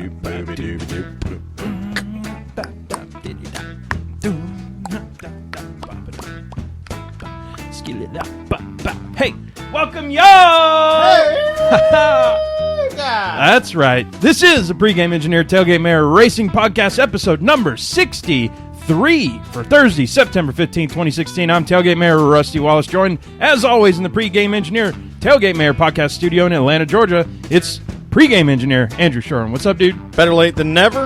Hey, welcome y'all! Hey! That's right. This is the Pregame Engineer Tailgate Mayor Racing Podcast, episode number 63 for Thursday, September 15, 2016. I'm Tailgate Mayor Rusty Wallace, joined, as always, in the Pregame Engineer Tailgate Mayor Podcast studio in Atlanta, Georgia. It's Pregame Engineer Andrew Shoren. What's up, dude? Better late than never,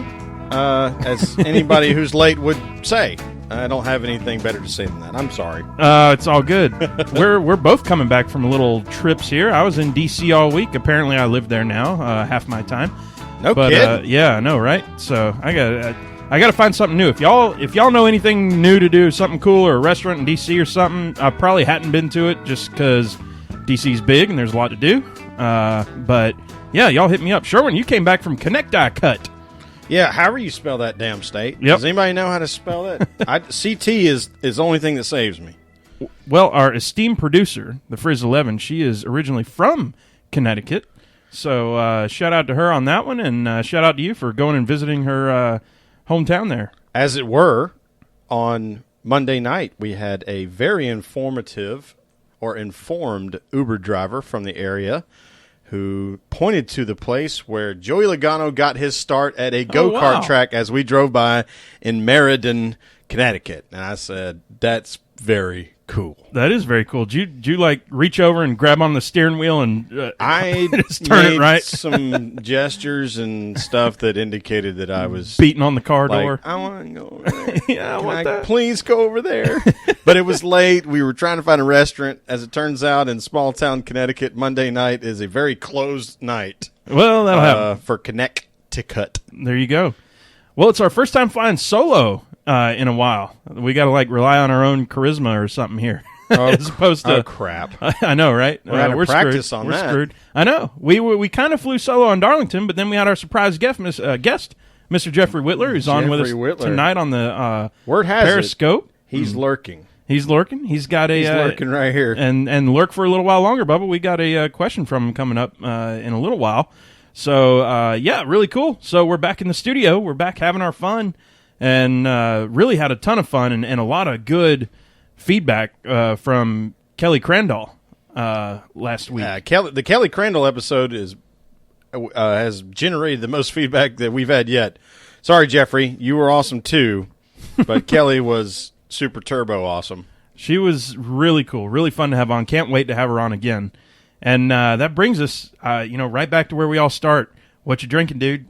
as anybody who's late would say. I don't have anything better to say than that. I'm sorry. It's all good. We're both coming back from little trips here. I was in D.C. all week. Apparently, I live there now half my time. No kidding. Yeah, I know, right? So I got to find something new. If y'all know anything new to do, something cool or a restaurant in D.C. or something, I probably hadn't been to it just because D.C.'s big and there's a lot to do. But yeah, y'all hit me up. Sherwin, you came back from Connecticut. Yeah, however you spell that damn state. Yep. Does anybody know how to spell that? CT is the only thing that saves me. Well, our esteemed producer, the Frizz 11, she is originally from Connecticut. So shout out to her on that one, and shout out to you for going and visiting her hometown there. As it were, on Monday night, we had a very informed Uber driver from the area who pointed to the place where Joey Logano got his start at a go-kart track as we drove by in Meriden, Connecticut. And I said, that's very cool. That is very cool. Did you like reach over and grab on the steering wheel and I just turn made it right? some gestures and stuff that indicated that I was beating on the car door. I want to go over there. Yeah, I want that. Please go over there. But it was late. We were trying to find a restaurant. As it turns out, in small town Connecticut, Monday night is a very closed night. Well, that'll happen for Connecticut. There you go. Well, it's our first time flying solo in a while. We got to rely on our own charisma or something here. As opposed to crap. I know, right? We're practice screwed. On we're that. Screwed. I know. We kind of flew solo on Darlington, but then we had our surprise guest, Mr. Jeffrey Whitler, who's on with us tonight on the Word has Periscope. He's lurking. He's lurking. He's lurking right here, and lurk for a little while longer, Bubba. We got a question from him coming up in a little while. So yeah, really cool. So we're back in the studio. We're back having our fun, and really had a ton of fun and a lot of good feedback from Kelly Crandall last week. The Kelly Crandall episode has generated the most feedback that we've had yet. Sorry, Jeffrey, you were awesome too, but Kelly was super turbo awesome. She was really cool, really fun to have on. Can't wait to have her on again. And that brings us, right back to where we all start. What you drinking, dude?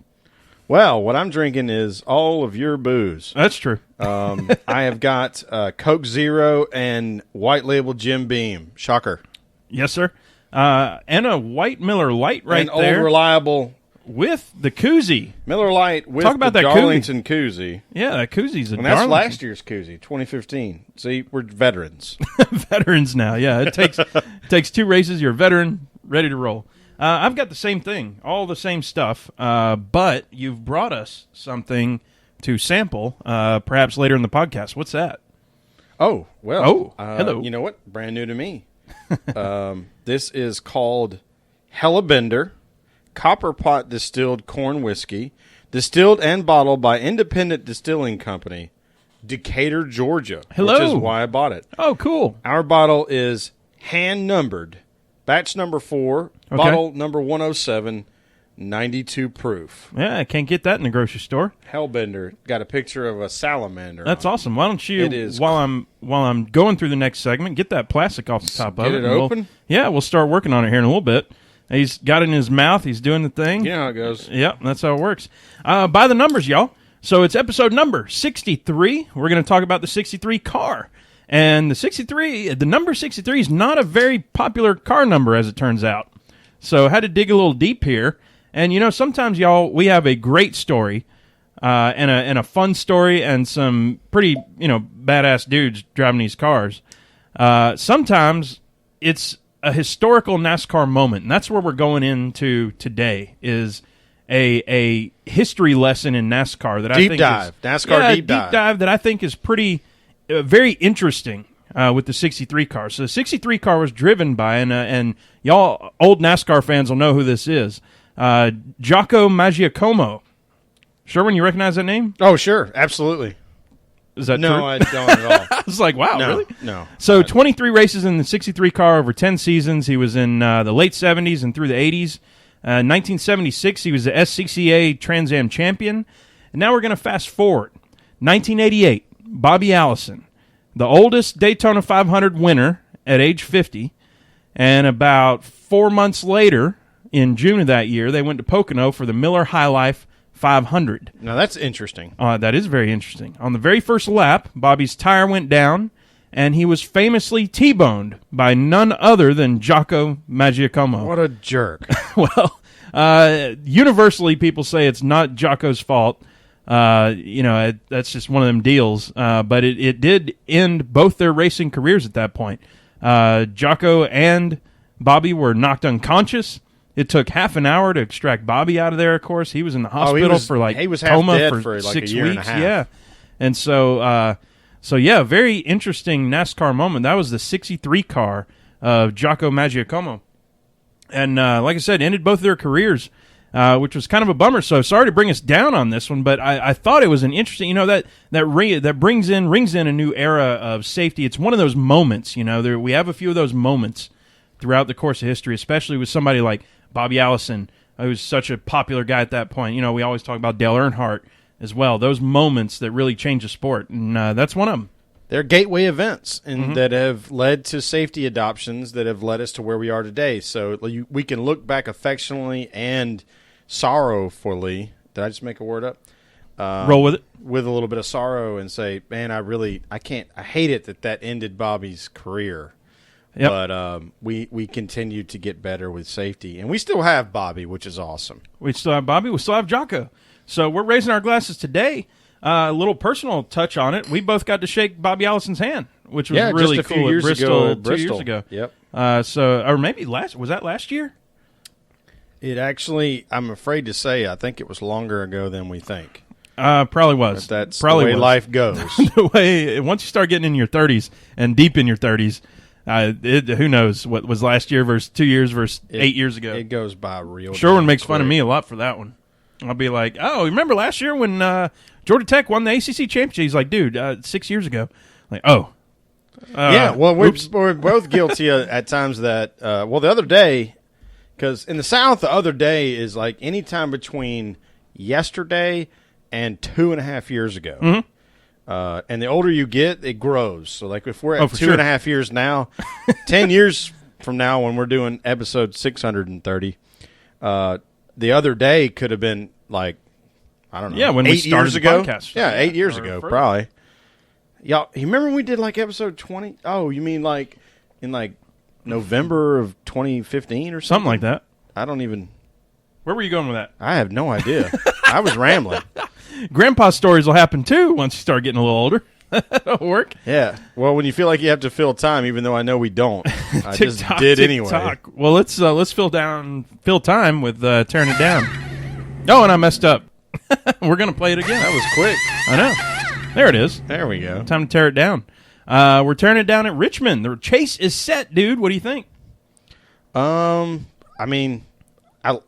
Well, what I'm drinking is all of your booze. That's true. I have got Coke Zero and White Label Jim Beam. Shocker. Yes, sir. And a White Miller Lite right there. An old reliable. With the koozie. Miller Lite with Talk about the that Darlington koozie. Yeah, that koozie's a And that's Darlington. last year's koozie, 2015. See, we're veterans. Veterans now, yeah. It takes two races. You're a veteran, ready to roll. I've got the same thing, all the same stuff, but you've brought us something to sample, perhaps later in the podcast. What's that? Oh, well. Hello. You know what? Brand new to me. This is called Hellabender Copper Pot Distilled Corn Whiskey, distilled and bottled by Independent Distilling Company, Decatur, Georgia. Hello. Which is why I bought it. Oh, cool. Our bottle is hand-numbered. Batch number 4, okay. Bottle number 107, 92 proof. Yeah, I can't get that in the grocery store. Hellbender. Got a picture of a salamander. That's awesome. Why don't you, while I'm going through the next segment, get that plastic off the top of it. Get it open? We'll start working on it here in a little bit. He's got it in his mouth. He's doing the thing. You know how it goes. Yep, that's how it works. By the numbers, y'all. So it's episode number 63. We're going to talk about the 63 car. And the number 63 is not a very popular car number, as it turns out. So I had to dig a little deep here. And, sometimes, y'all, we have a great story and a fun story and some pretty, badass dudes driving these cars. Sometimes it's a historical NASCAR moment, and that's where we're going into today, is a history lesson in NASCAR that I think NASCAR deep dive that I think is pretty very interesting with the 63 car. So the 63 car was driven by, and y'all old NASCAR fans will know who this is, Giacomo Maggiacomo. Sherwin, you recognize that name? Oh, sure. Absolutely. Is that No, true? I don't at all. I was like, wow, No, really? no. So 23 races in the 63 car over 10 seasons. He was in the late 70s and through the 80s. 1976, he was the SCCA Trans Am champion. And now we're going to fast forward. 1988, Bobby Allison, the oldest Daytona 500 winner at age 50. And about 4 months later, in June of that year, they went to Pocono for the Miller High Life 500. Now, that's interesting. That is very interesting. On the very first lap, Bobby's tire went down, and he was famously T-boned by none other than Jocko Maggiacomo. What a jerk. Well, universally, people say it's not Jocko's fault. That's just one of them deals. But it did end both their racing careers at that point. Jocko and Bobby were knocked unconscious. It took half an hour to extract Bobby out of there, of course. He was in the hospital he was half coma dead for like 6 a year weeks. and a half. Yeah. And so, very interesting NASCAR moment. That was the 63 car of Jocko Maggiacomo. And like I said, ended both their careers, which was kind of a bummer. So sorry to bring us down on this one, but I thought it was an interesting, that rings in a new era of safety. It's one of those moments, we have a few of those moments throughout the course of history, especially with somebody like Bobby Allison, who was such a popular guy at that point. We always talk about Dale Earnhardt as well. Those moments that really change the sport, and that's one of them. They're gateway events that have led to safety adoptions that have led us to where we are today. So we can look back affectionately and sorrowfully. Did I just make a word up? Roll with it. With a little bit of sorrow and say, man, I hate it that ended Bobby's career. Yep. But we continue to get better with safety. And we still have Bobby, which is awesome. We still have Bobby. We still have Jocko. So we're raising our glasses today. A little personal touch on it. We both got to shake Bobby Allison's hand, which was really just a cool few years at Bristol, ago, 2 years ago. Yep. Or maybe was that last year? It actually, I'm afraid to say, I think it was longer ago than we think. Probably was. But that's probably the way was. life goes. The way once you start getting in your 30s and deep in your 30s, who knows what was last year versus 2 years versus 8 years ago. It goes by real. Sherwin makes fun of me a lot for that one. I'll be like, oh, remember last year when Georgia Tech won the ACC championship? He's like, dude, 6 years ago. Like, oh. Yeah, well, we're both guilty at times that, the other day, because in the South, the other day is like any time between yesterday and 2.5 years ago. Mm-hmm. And the older you get, it grows. So, like, if we're at 2.5 years now, 10 years from now when we're doing episode 630, the other day could have been like, I don't know. Yeah, when we started the podcast. Yeah, 8 years ago, further. probably. Y'all, you remember when we did like episode 20? Oh, you mean like in like November of 2015 or something? Something like that. I don't even. Where were you going with that? I have no idea. I was rambling. Grandpa's stories will happen too once you start getting a little older. That'll work. Yeah. Well, when you feel like you have to fill time, even though I know we don't, I just did anyway. Well, let's fill time with tearing it down. Oh, and I messed up. We're gonna play it again. That was quick. I know. There it is. There we go. Time to tear it down. We're tearing it down at Richmond. The chase is set, dude. What do you think? I mean, I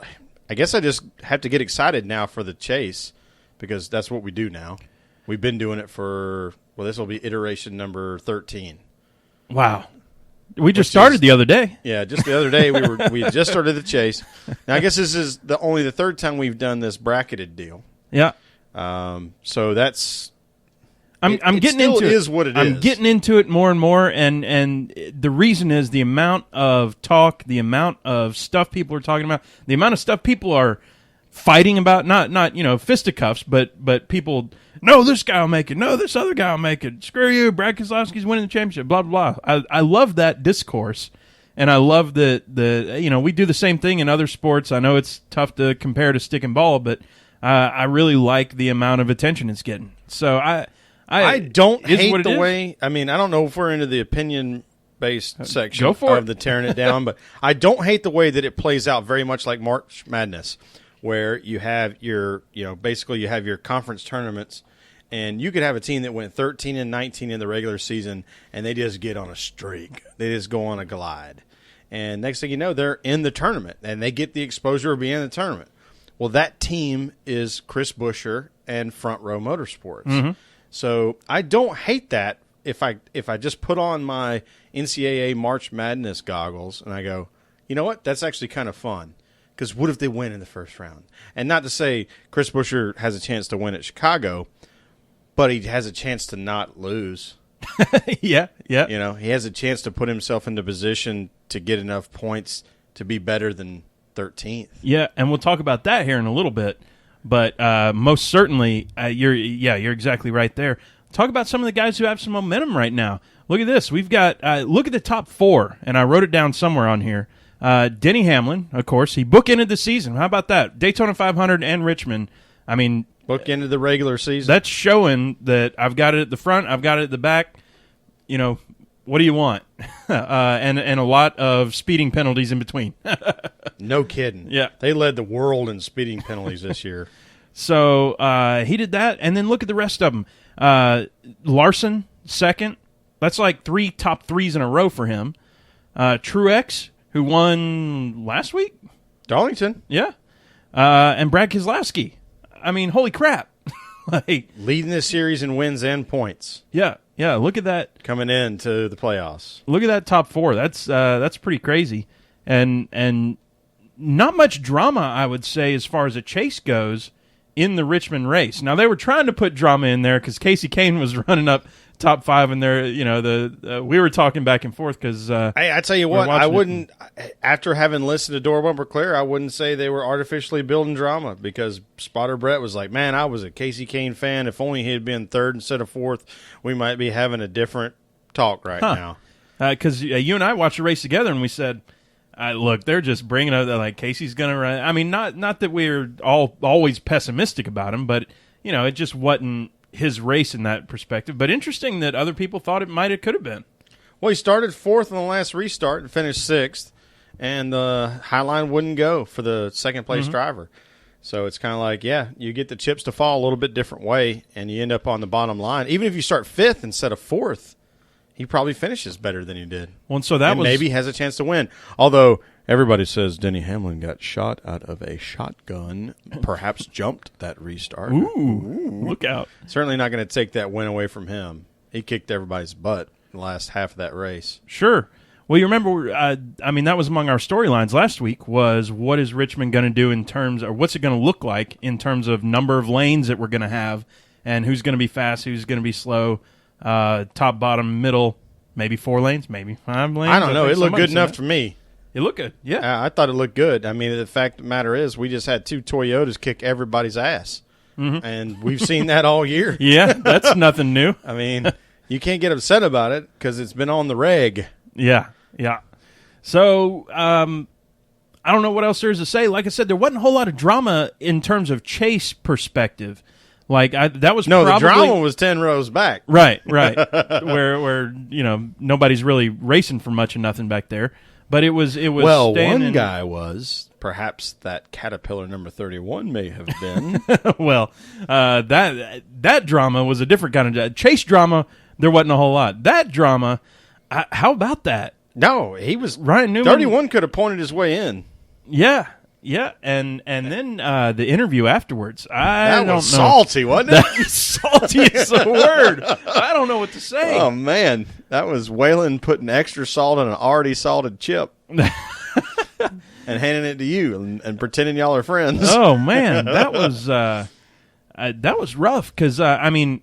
guess I just have to get excited now for the chase because that's what we do now. We've been doing it for, this will be iteration number 13. Wow. We just started the other day. Yeah, just the other day we had just started the chase. Now I guess this is only the third time we've done this bracketed deal. Yeah. So that's I'm getting into it. Is what it is. I'm getting into it more and more, and the reason is the amount of talk, the amount of stuff people are talking about, the amount of stuff people are fighting about. Not fisticuffs, but people. No, this guy will make it. No, this other guy will make it. Screw you, Brad Keselowski's winning the championship. Blah blah blah. I love that discourse, and I love that we do the same thing in other sports. I know it's tough to compare to stick and ball, but I really like the amount of attention it's getting. So I don't hate the way. I mean, I don't know if we're into the opinion-based section of the tearing it down, but I don't hate the way that it plays out very much like March Madness, where you have your, basically you have your conference tournaments, and you could have a team that went 13-19 in the regular season, and they just get on a streak. They just go on a glide. And next thing you know, they're in the tournament, and they get the exposure of being in the tournament. Well, that team is Chris Buescher and Front Row Motorsports. Mm-hmm. So I don't hate that if I just put on my NCAA March Madness goggles and I go, you know what? That's actually kind of fun. Because what if they win in the first round? And not to say Chris Buescher has a chance to win at Chicago, but he has a chance to not lose. Yeah. You know, he has a chance to put himself into position to get enough points to be better than 13th. Yeah, and we'll talk about that here in a little bit. But most certainly, you're exactly right there. Talk about some of the guys who have some momentum right now. Look at this. We've got look at the top 4, and I wrote it down somewhere on here. Denny Hamlin, of course, he bookended the season. How about that? Daytona 500 and Richmond. I mean, bookended the regular season. That's showing that I've got it at the front, I've got it at the back. You know, what do you want? And a lot of speeding penalties in between. No kidding. Yeah. They led the world in speeding penalties this year. So he did that, and then look at the rest of them. Larson, second. That's like 3 top 3s in a row for him. Truex, who won last week? Darlington. Yeah. And Brad Keselowski. I mean, holy crap. Like, leading this series in wins and points. Yeah, look at that. Coming into the playoffs. Look at that top 4. That's pretty crazy. And not much drama, I would say, as far as a chase goes in the Richmond race. Now, they were trying to put drama in there because Casey Kane was running up top 5, and there, you know, we were talking back and forth because I tell you what, I wouldn't. After having listened to Door Bumper Clear, I wouldn't say they were artificially building drama because Spotter Brett was like, "Man, I was a Casey Kane fan. If only he had been 3rd instead of 4th, we might be having a different talk right now." Because you and I watched the race together, and we said, "Look, they're just bringing up that like Casey's going to run." I mean, not that we're always pessimistic about him, but you know, it just wasn't his race in that perspective. But interesting that other people thought it could have been. Well, he started 4th on the last restart and finished 6th, and the Highline wouldn't go for the second-place driver. So it's kind of like, yeah, you get the chips to fall a little bit different way, and you end up on the bottom line. Even if you start 5th instead of 4th, he probably finishes better than he did. Well, so that maybe has a chance to win. Although everybody says Denny Hamlin got shot out of a shotgun, perhaps jumped that restart. Ooh, look out. Certainly not going to take that win away from him. He kicked everybody's butt in the last half of that race. Sure. Well, you remember, I mean, that was among our storylines last week was what is Richmond going to do in terms, or what's it going to look like in terms of number of lanes that we're going to have and who's going to be fast, who's going to be slow, top, bottom, middle, maybe 4 lanes, maybe 5 lanes. I don't know. It looked good enough to me. It looked good, yeah. I thought it looked good. I mean, the fact of the matter is we just had 2 Toyotas kick everybody's ass, and we've seen that all year. Yeah, that's nothing new. I mean, you can't get upset about it because it's been on the reg. Yeah. So, I don't know what else there is to say. Like I said, there wasn't a whole lot of drama in terms of chase perspective. Like that was the drama was 10 rows back. Right, where you know nobody's really racing for much of nothing back there. But it was well, one guy was perhaps that Caterpillar number 31 may have been. Well, that drama was a different kind of chase drama. There wasn't a whole lot. That drama. How about that? No, he was Ryan Newman. 31 could have pointed his way in. Yeah, and then the interview afterwards. I don't know. Salty, wasn't it? Salty is the word. I don't know what to say. Oh man, that was Waylon putting extra salt on an already salted chip and handing it to you and pretending y'all are friends. Oh man, that was rough because I mean,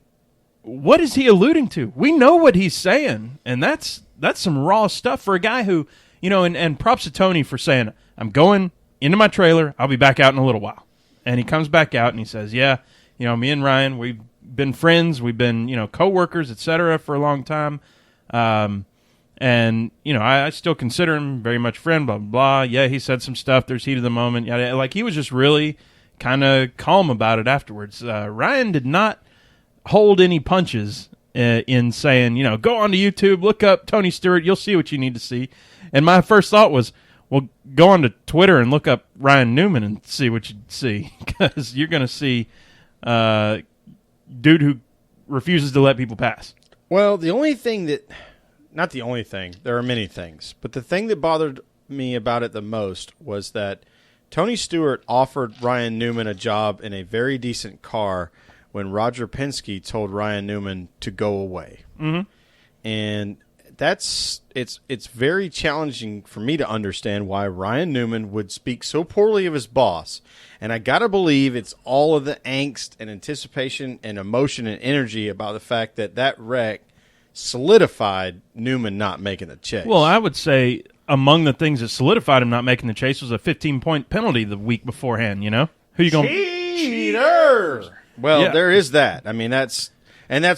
what is he alluding to? We know what he's saying, and that's some raw stuff for a guy who, you know, and props to Tony for saying, I'm going into my trailer. I'll be back out in a little while. And he comes back out and he says, yeah, you know, me and Ryan, we've been friends. We've been, you know, coworkers, et cetera, for a long time. And, you know, I still consider him very much friend, blah, blah, blah. Yeah, he said some stuff. There's heat of the moment. Yeah, like he was just really kind of calm about it afterwards. Ryan did not hold any punches in saying, you know, go onto YouTube, look up Tony Stewart, you'll see what you need to see. And my first thought was, well, go on to Twitter and look up Ryan Newman and see what you see, because you're going to see dude who refuses to let people pass. Well, the only thing that, not the only thing, there are many things, but the thing that bothered me about it the most was that Tony Stewart offered Ryan Newman a job in a very decent car when Roger Penske told Ryan Newman to go away. Mm-hmm. And it's very challenging for me to understand why Ryan Newman would speak so poorly of his boss. And I got to believe it's all of the angst and anticipation and emotion and energy about the fact that wreck solidified Newman not making the chase. Well, I would say among the things that solidified him not making the chase was a 15-point penalty the week beforehand, you know? Who you going? Cheater! Well, Yeah. there is that. I mean, that's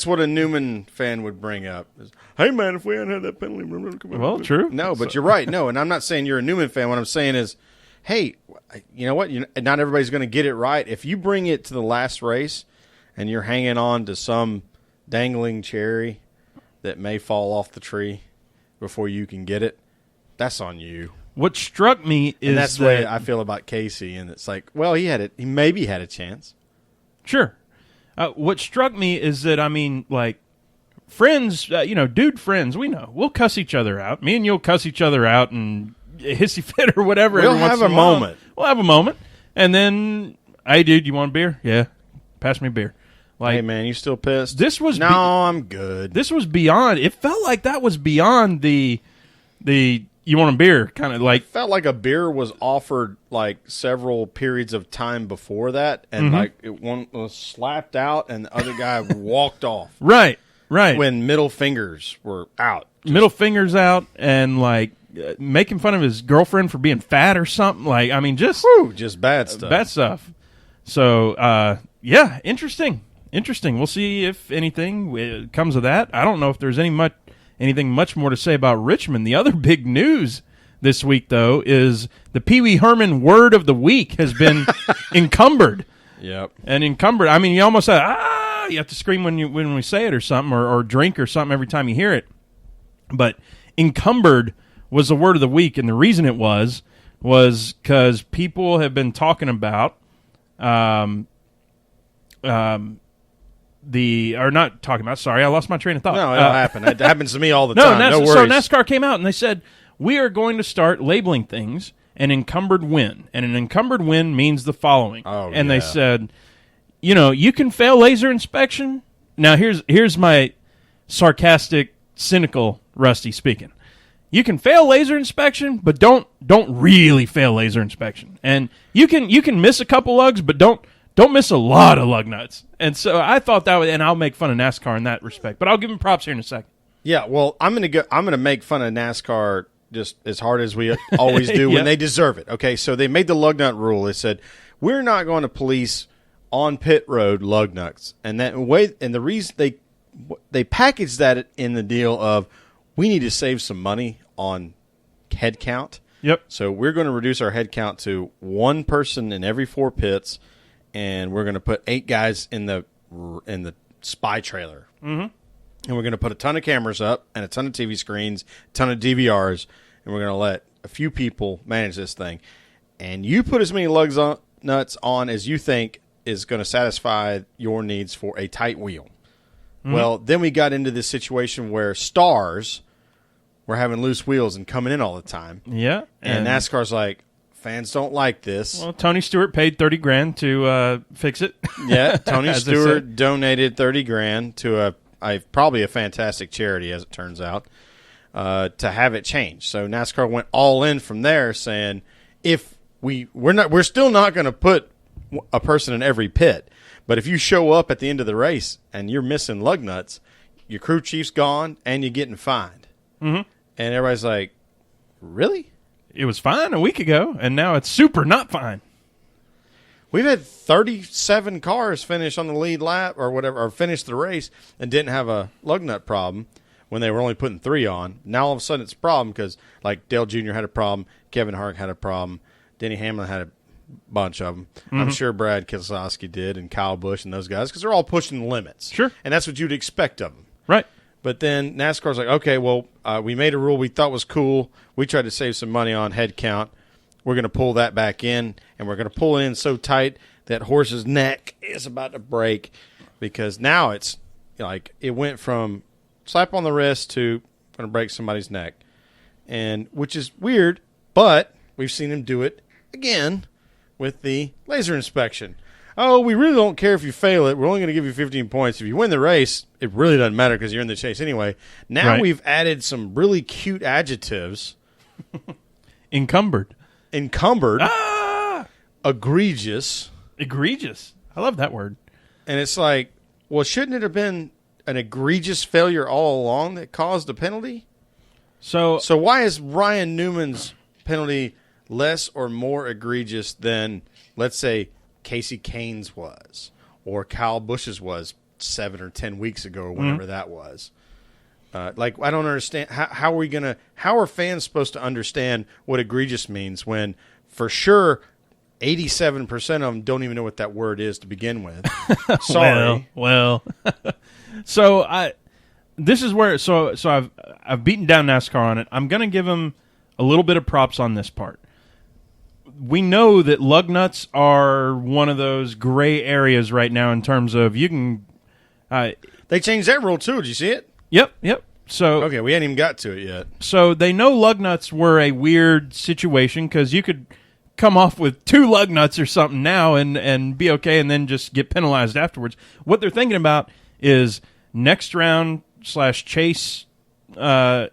what a Newman fan would bring up. Is, hey, man, if we hadn't had that penalty... Well, true. No, but you're right. No, and I'm not saying you're a Newman fan. What I'm saying is, hey, you know what? Not everybody's going to get it right. If you bring it to the last race and you're hanging on to some dangling cherry that may fall off the tree before you can get it, that's on you. What struck me is And that's the way I feel about Casey. And it's like, well, he maybe had a chance. Sure. What struck me is that, I mean, like, friends, dude friends, we know. We'll cuss each other out. Me and you'll cuss each other out and hissy fit or whatever. We'll every once have in a while. moment. We'll have a moment. And then, hey, dude, you want a beer? Yeah. Pass me a beer. Like, Hey, man, you still pissed? this was No, I'm good. this was beyond. It felt like that was beyond the you want a beer kind of like. Felt like a beer was offered like several periods of time before that, and like one was slapped out, and the other guy walked off Right. when middle fingers were out. Middle fingers out and like making fun of his girlfriend for being fat or something. Like, I mean, just Just bad stuff. bad stuff. So, yeah, interesting. We'll see if anything comes of that. I don't know if there's anything much more to say about Richmond. The other big news this week, though, is the Pee Wee Herman word of the week has been encumbered. Yep. And encumbered, I mean, you almost say, you have to scream when we say it or something, or drink or something every time you hear it. But encumbered was the word of the week, and the reason it was because people have been talking about sorry, I lost my train of thought. No, it'll happen. It happens to me all the No, time. No worries. so NASCAR came out and they said, we are going to start labeling things an encumbered win. And an encumbered win means the following. Oh, and yeah. they said, you can fail laser inspection. Now, here's my sarcastic, cynical Rusty speaking. You can fail laser inspection, but don't really fail laser inspection. And you can miss a couple lugs, but don't miss a lot of lug nuts. And so I thought that and I'll make fun of NASCAR in that respect. But I'll give them props here in a second. Yeah, well, I'm gonna make fun of NASCAR just as hard as we always do Yeah. when they deserve it. Okay, so they made the lug nut rule. They said we're not going to police on pit road lug nuts, and the reason they packaged that in the deal of we need to save some money on head count. Yep. So we're going to reduce our head count to one person in every 4 pits, and we're going to put 8 guys in the spy trailer. Mm-hmm. And we're going to put a ton of cameras up and a ton of TV screens, a ton of DVRs, and we're going to let a few people manage this thing. And you put as many nuts on as you think is going to satisfy your needs for a tight wheel. Mm-hmm. Well, then we got into this situation where stars were having loose wheels and coming in all the time. Yeah. And NASCAR's like, fans don't like this. Well, Tony Stewart paid $30,000 to fix it. Yeah, Tony As they Stewart said. donated $30,000 to probably a fantastic charity, as it turns out, to have it changed. So NASCAR went all in from there, saying if we're still not going to put a person in every pit, but if you show up at the end of the race and you're missing lug nuts, your crew chief's gone and you're getting fined. Mm-hmm. And everybody's like, really? It was fine a week ago, and now it's super not fine. We've had 37 cars finish on the lead lap or whatever, or finish the race and didn't have a lug nut problem when they were only putting 3 on. Now all of a sudden it's a problem because like Dale Jr. had a problem, Kevin Hart had a problem, Denny Hamlin had a bunch of them. Mm-hmm. I'm sure Brad Keselowski did, and Kyle Busch and those guys, because they're all pushing the limits. Sure. And that's what you'd expect of them. Right. But then NASCAR's like, okay, well, we made a rule we thought was cool. We tried to save some money on head count. We're going to pull that back in, and we're going to pull it in so tight that horse's neck is about to break, because now it's like it went from slap on the wrist to going to break somebody's neck, and which is weird, but we've seen him do it again with the laser inspection. Oh, we really don't care if you fail it. We're only going to give you 15 points. If you win the race, it really doesn't matter because you're in the chase anyway. Now we've added some really cute adjectives. Encumbered. Egregious. Egregious. I love that word. And it's like, well, shouldn't it have been an egregious failure all along that caused the penalty? So why is Ryan Newman's penalty less or more egregious than, let's say, Casey Kane's was, or Kyle Busch's was 7 or 10 weeks ago, or whenever that was? I don't understand. How are fans supposed to understand what egregious means when, for sure, 87% of them don't even know what that word is to begin with? Sorry. Well. This is where I've beaten down NASCAR on it. I'm going to give them a little bit of props on this part. We know that lug nuts are one of those gray areas right now in terms of you can. They changed that rule too. Did you see it? Yep. So okay, we hadn't even got to it yet. So they know lug nuts were a weird situation because you could come off with 2 lug nuts or something now and be okay, and then just get penalized afterwards. What they're thinking about is next round / chase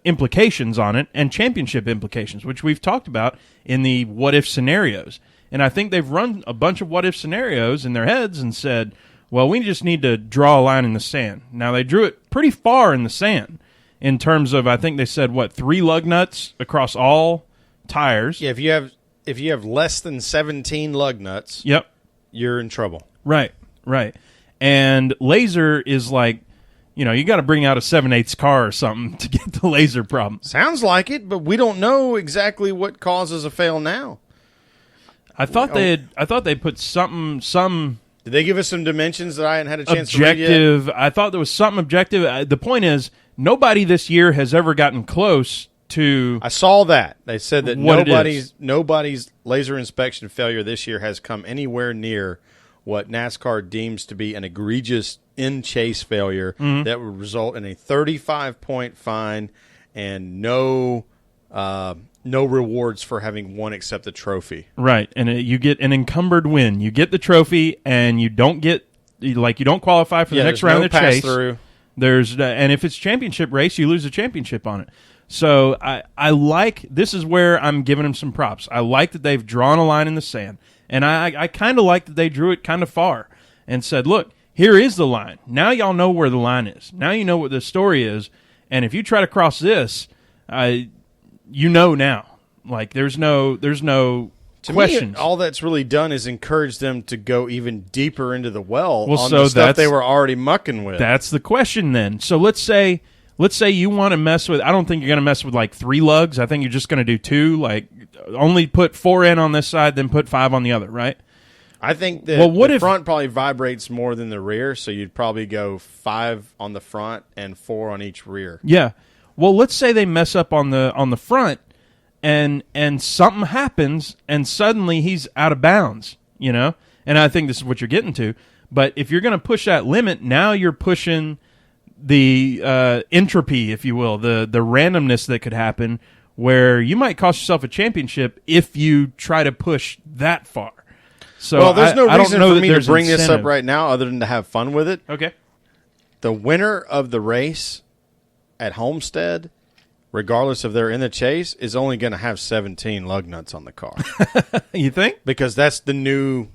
implications on it and championship implications, which we've talked about in the what-if scenarios. And I think they've run a bunch of what-if scenarios in their heads and said, well, we just need to draw a line in the sand. Now, they drew it pretty far in the sand in terms of, I think they said, 3 lug nuts across all tires. Yeah, if you have less than 17 lug nuts, you're in trouble. Right. And laser is like, you got to bring out a 7/8 car or something to get the laser problem. Sounds like it, but we don't know exactly what causes a fail now. I thought they put some. Did they give us some dimensions that I hadn't had a chance objective? To read yet? I thought there was something objective. The point is, nobody this year has ever gotten close to. I saw that they said that nobody's laser inspection failure this year has come anywhere near what NASCAR deems to be an egregious in-chase failure that would result in a 35-point fine and no rewards for having won except the trophy. Right, and you get an encumbered win. You get the trophy, and you don't qualify for the next round of the chase. Through. And if it's championship race, you lose the championship on it. So I like, this is where I'm giving them some props. I like that they've drawn a line in the sand. And I kind of like that they drew it kind of far and said, look, here is the line. Now y'all know where the line is. Now you know what the story is. And if you try to cross this, now. Like, there's no questions. Me, all that's really done is encourage them to go even deeper into the well on so the stuff they were already mucking with. That's the question then. So let's say you want to mess with, I don't think you're going to mess with 3 lugs. I think you're just going to do 2, only put 4 in on this side, then put 5 on the other, right? I think that the front probably vibrates more than the rear, so you'd probably go 5 on the front and 4 on each rear. Yeah. Well, let's say they mess up on the front and something happens and suddenly he's out of bounds, And I think this is what you're getting to. But if you're going to push that limit, now you're pushing the entropy, if you will, the randomness that could happen, where you might cost yourself a championship if you try to push that far. So there's no reason for me to bring this up right now other than to have fun with it. Okay. The winner of the race at Homestead, regardless if they're in the chase, is only going to have 17 lug nuts on the car. You think? Because that's the new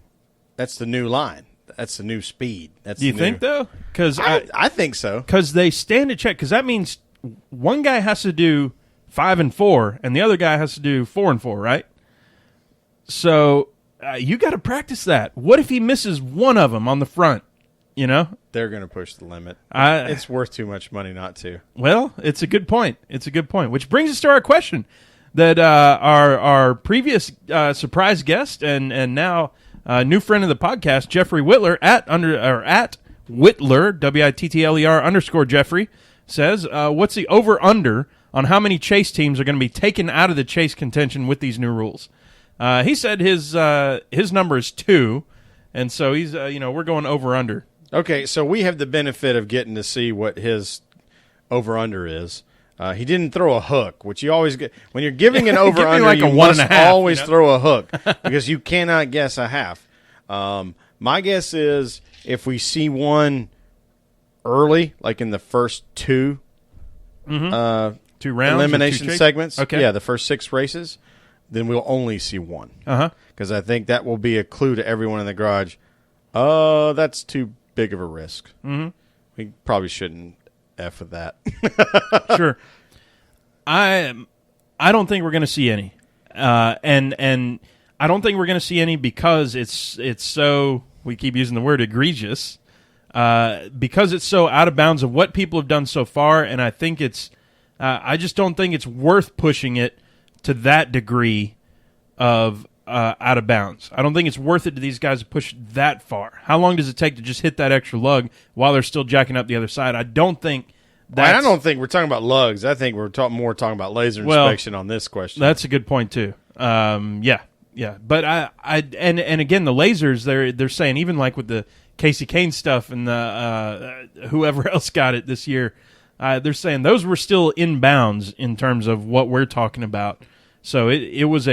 line. That's the new speed. Do you think, though? Because I think so. Because they stand a check. Because that means one guy has to do 5 and 4, and the other guy has to do 4 and 4, right? So you got to practice that. What if he misses one of them on the front? They're going to push the limit. It's worth too much money not to. Well, it's a good point. Which brings us to our question that our previous surprise guest and now new friend of the podcast, Jeffrey Whittler at Whittler WITTLER _ Jeffrey says, what's the over under on how many chase teams are going to be taken out of the chase contention with these new rules? He said his number is 2, and so he's we're going over under. Okay, so we have the benefit of getting to see what his over under is. He didn't throw a hook, which you always get when you're giving an over under. Like you a 1.5, must always throw a hook because you cannot guess a half. My guess is if we see one early, like in the first two rounds, elimination segments, okay, the first 6 races, then we'll only see one. Because I think that will be a clue to everyone in the garage. That's too big of a risk. We probably shouldn't F with that. Sure. I don't think we're going to see any, and I don't think we're going to see any because it's so, we keep using the word egregious, because it's so out of bounds of what people have done so far, and I think it's I just don't think it's worth pushing it to that degree of out of bounds. I don't think it's worth it to these guys to push that far. How long does it take to just hit that extra lug while they're still jacking up the other side? I don't think that's... I don't think we're talking about lugs. I think we're more talking about laser inspection on this question. That's a good point, too. Yeah. But and again, the lasers, they're saying, even like with the Casey Kane stuff and the whoever else got it this year, they're saying those were still in bounds in terms of what we're talking about. So it was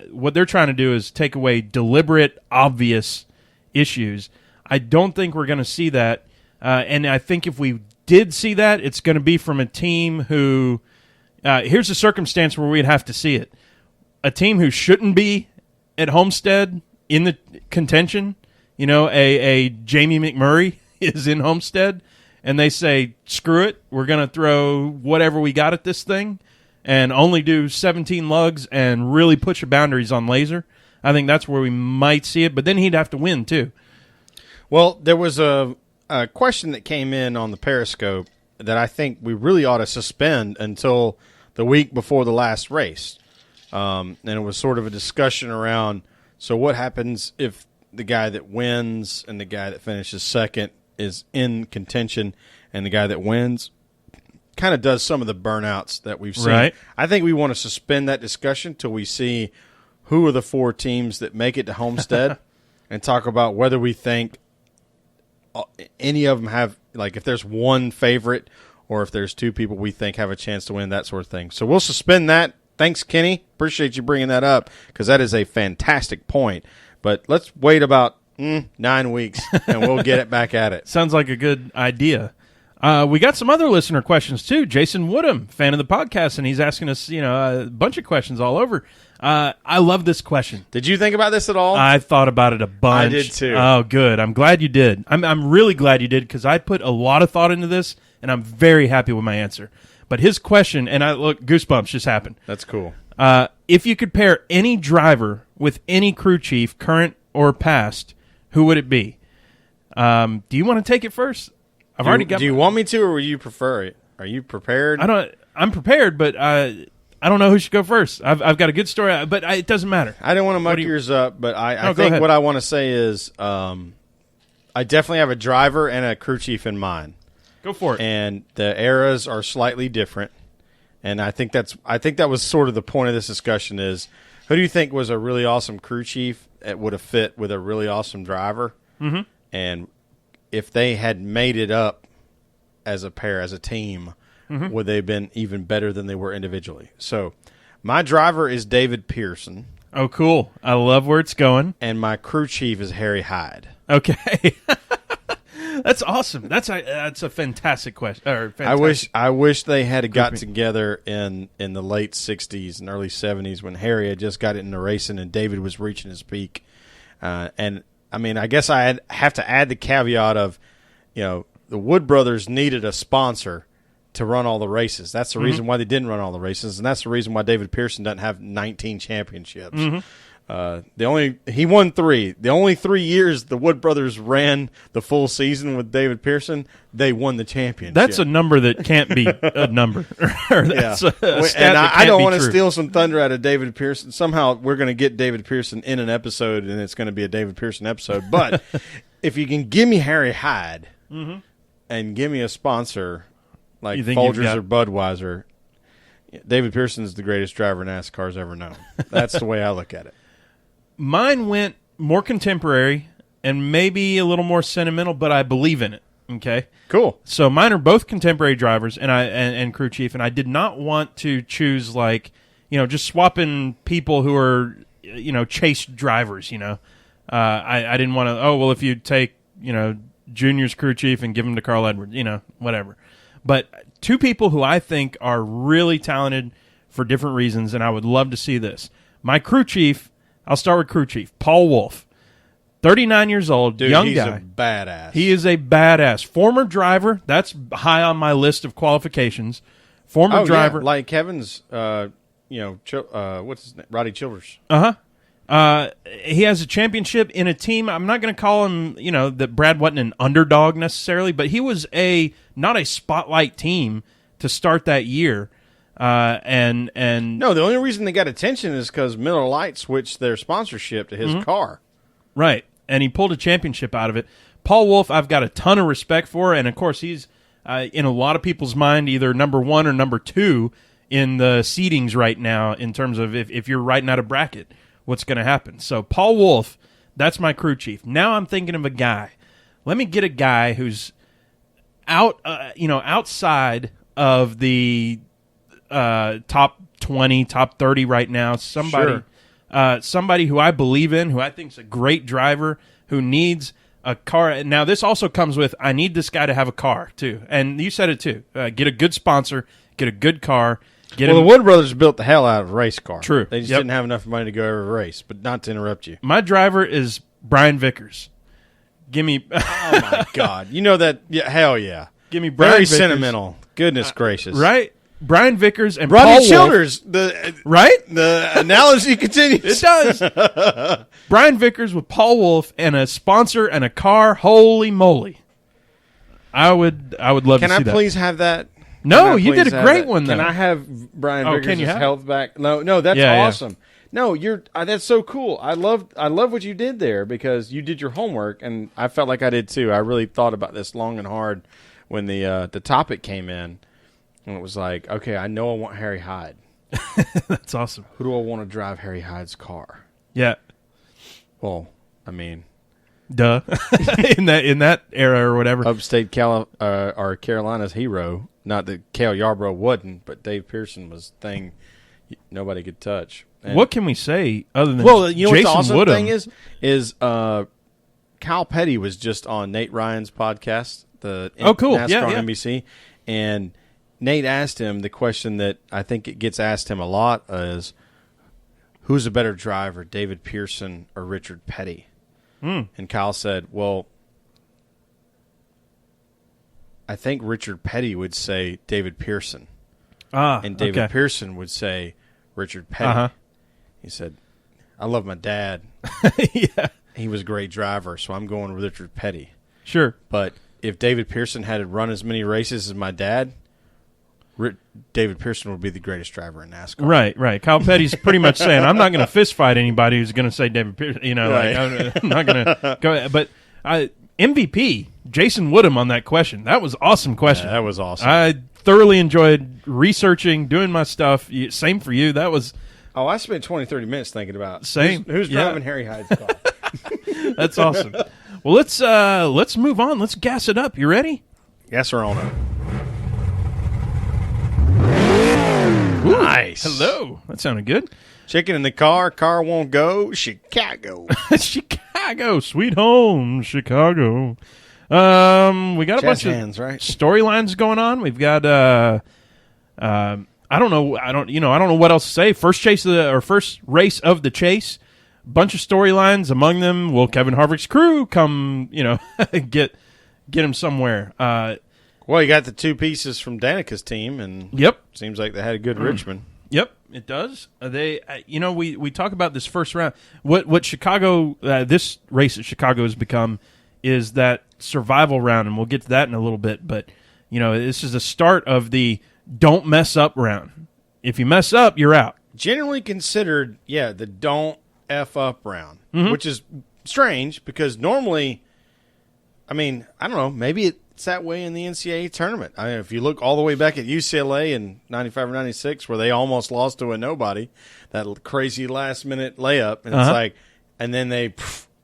what they're trying to do is take away deliberate, obvious issues. I don't think we're going to see that. And I think if we did see that, it's going to be from a team who, here's a circumstance where we'd have to see it. A team who shouldn't be at Homestead in the contention, a Jamie McMurray is in Homestead, and they say, screw it, we're going to throw whatever we got at this thing, and only do 17 lugs and really push the boundaries on laser. I think that's where we might see it, but then he'd have to win too. Well, there was a question that came in on the Periscope that I think we really ought to suspend until the week before the last race. And it was sort of a discussion around, so what happens if the guy that wins and the guy that finishes second is in contention and the guy that wins kind of does some of the burnouts that we've seen. Right. I think we want to suspend that discussion till we see who are the 4 teams that make it to Homestead and talk about whether we think any of them have, like if there's one favorite or if there's 2 people we think have a chance to win, that sort of thing. So we'll suspend that. Thanks, Kenny. Appreciate you bringing that up because that is a fantastic point. But let's wait about 9 weeks and we'll get it back at it. Sounds like a good idea. We got some other listener questions, too. Jason Woodham, fan of the podcast, and he's asking us, a bunch of questions all over. I love this question. Did you think about this at all? I thought about it a bunch. I did, too. Oh, good. I'm glad you did. I'm really glad you did because I put a lot of thought into this, and I'm very happy with my answer. But his question, and goosebumps just happened. That's cool. If you could pair any driver with any crew chief, current or past, who would it be? Do you want to take it first? Do you want me to, or would you prefer it? Are you prepared? I'm prepared, but I don't know who should go first. I've got a good story, but it doesn't matter. I didn't want to muck yours up, but I think what I want to say is I definitely have a driver and a crew chief in mind. Go for it. And the eras are slightly different, and I think that was sort of the point of this discussion is who do you think was a really awesome crew chief that would have fit with a really awesome driver? Mm-hmm. And if they had made it up as a pair, as a team, would they have been even better than they were individually? So my driver is David Pearson. Oh, cool. I love where it's going. And my crew chief is Harry Hyde. Okay. That's awesome. That's a fantastic question. I wish they had got together in the late 60s and early 70s when Harry had just got into racing and David was reaching his peak. And I mean, I guess I have to add the caveat of, the Wood brothers needed a sponsor to run all the races. That's the reason why they didn't run all the races, and that's the reason why David Pearson doesn't have 19 championships. He won 3. The only 3 years the Wood brothers ran the full season with David Pearson, they won the championship. That's a number that can't be a number. That's a stat and that I don't want to true. steal some thunder out of David Pearson. Somehow we're going to get David Pearson in an episode, and it's going to be a David Pearson episode. But if you can give me Harry Hyde and give me a sponsor like Folgers or Budweiser, David Pearson is the greatest driver NASCAR's ever known. That's the way I look at it. Mine went more contemporary and maybe a little more sentimental, but I believe in it. Okay. Cool. So mine are both contemporary drivers and crew chief, and I did not want to choose just swapping people who are chase drivers. I didn't want to. If you take Junior's crew chief and give him to Carl Edwards, whatever. But two people who I think are really talented for different reasons, and I would love to see this. My crew chief. I'll start with crew chief Paul Wolf. 39 years old, Dude, young he's guy. a badass. He is a badass. Former driver. That's high on my list of qualifications. Former driver. Yeah, like Kevin's, what's his name? Roddy Childers. He has a championship in a team. I'm not going to call him, that Brad wasn't an underdog necessarily, but he was not a spotlight team to start that year. And No, the only reason they got attention is because Miller Lite switched their sponsorship to his car. Right. And he pulled a championship out of it. Paul Wolf, I've got a ton of respect for, and of course he's in a lot of people's mind either number 1 or number 2 in the seedings right now in terms of if you're writing out a bracket, what's going to happen. So Paul Wolf, that's my crew chief. Now I'm thinking of a guy. Let me get a guy who's outside of the top 20, top 30 right now. Somebody. Sure. Somebody who I believe in, who I think is a great driver, who needs a car. Now, this also comes with, I need this guy to have a car, too. And you said it, too. Get a good sponsor, get a good car. The Wood brothers built the hell out of a race car. True. They just didn't have enough money to go every race, but not to interrupt you. My driver is Brian Vickers. Give me... Oh, my God. You know that? Yeah, hell yeah. Give me Brian Very Vickers. Sentimental. Goodness gracious. Right? Brian Vickers and Roddy Paul Childers. Wolf. Right? The analogy continues. It does. Brian Vickers with Paul Wolf and a sponsor and a car. Holy moly! I would love to see that. Can I please have that? No, you did a great one though. Can I have Brian Vickers' health back? No, that's awesome. No, that's so cool. I love what you did there because you did your homework, and I felt like I did too. I really thought about this long and hard when the topic came in. And it was like, okay, I know I want Harry Hyde. That's awesome. Who do I want to drive Harry Hyde's car? Yeah. Well, I mean, duh. in that era or whatever. Upstate Carolina's hero. Not that Cale Yarbrough wasn't, but Dave Pearson was the thing nobody could touch. And what can we say other than what the awesome Woodham thing is Kyle Petty was just on Nate Ryan's podcast, cool. NASCAR on NBC, and Nate asked him the question that I think it gets asked him a lot is, who's a better driver, David Pearson or Richard Petty? And Kyle said, well, I think Richard Petty would say David Pearson. And David Pearson would say Richard Petty. Uh-huh. He said, I love my dad. Yeah. He was a great driver, so I'm going with Richard Petty. Sure. But if David Pearson had run as many races as my dad, David Pearson would be the greatest driver in NASCAR. Right. Kyle Petty's pretty much saying, I'm not going to fist fight anybody who's going to say David Pearson. Right. I'm not going to go. But MVP, Jason Woodham on that question. That was an awesome question. Yeah, that was awesome. I thoroughly enjoyed researching, doing my stuff. Same for you. That was... Oh, I spent 20, 30 minutes thinking about who's driving Harry Hyde's car. That's awesome. Well, let's move on. Let's gas it up. You ready? Yes, we're on it. Ooh, nice. Hello. That sounded good. Chicken in the car won't go. Chicago. Chicago. Sweet home, Chicago. We got a bunch of storylines going on. We've got I don't know what else to say. First race of the chase. Bunch of storylines. Among them, will Kevin Harvick's crew come, get him somewhere? Well, you got the two pieces from Danica's team, and yep, seems like they had a good Richmond. Yep, it does. They, we talk about this first round. What Chicago, this race at Chicago has become, is that survival round, and we'll get to that in a little bit. But this is the start of the don't mess up round. If you mess up, you're out. Generally considered, the don't F up round, which is strange because normally, I don't know, maybe it's that way in the NCAA tournament. If you look all the way back at UCLA in 95 or 96 where they almost lost to a nobody, that crazy last-minute layup, and it's like, and then they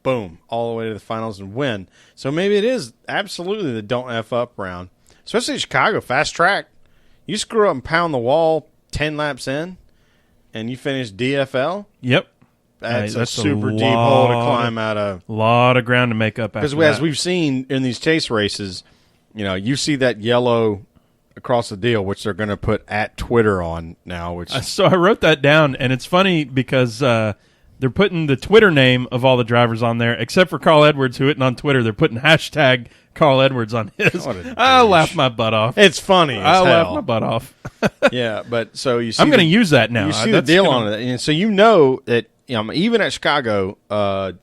boom, all the way to the finals and win. So maybe it is absolutely the don't F up round. Especially in Chicago, fast track. You screw up and pound the wall 10 laps in, and you finish DFL. Yep. That's a super deep hole to climb out of. A lot of ground to make up after that. Because as we've seen in these chase races, you see that yellow across the deal, which they're going to put at Twitter on now. Which So I wrote that down, and it's funny because they're putting the Twitter name of all the drivers on there, except for Carl Edwards, who isn't on Twitter. They're putting hashtag Carl Edwards on his. I laughed my butt off. It's funny as hell. laughed my butt off. Yeah, but so you see. I'm going to use that now. You see the deal on it. And so that even at Chicago, a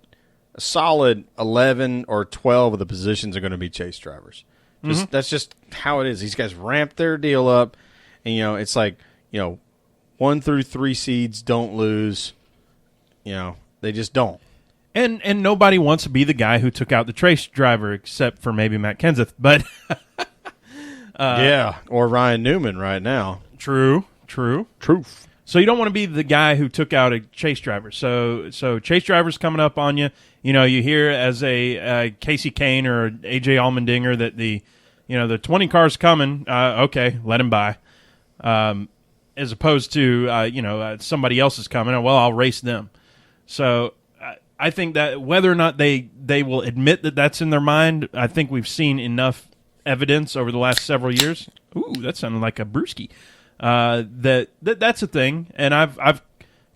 solid 11 or 12 of the positions are going to be chase drivers. That's just how it is. These guys ramp their deal up, and it's like 1 through 3 seeds don't lose. They just don't. And nobody wants to be the guy who took out the chase driver, except for maybe Matt Kenseth. But or Ryan Newman right now. Truth. So you don't want to be the guy who took out a chase driver. So chase drivers coming up on you. You hear as a Casey Kane or AJ Allmendinger that the 20 car's coming. Okay, let him by. As opposed to somebody else is coming. Well, I'll race them. So I think that whether or not they will admit that that's in their mind, I think we've seen enough evidence over the last several years. Ooh, that sounded like a brewski. That's a thing, and I've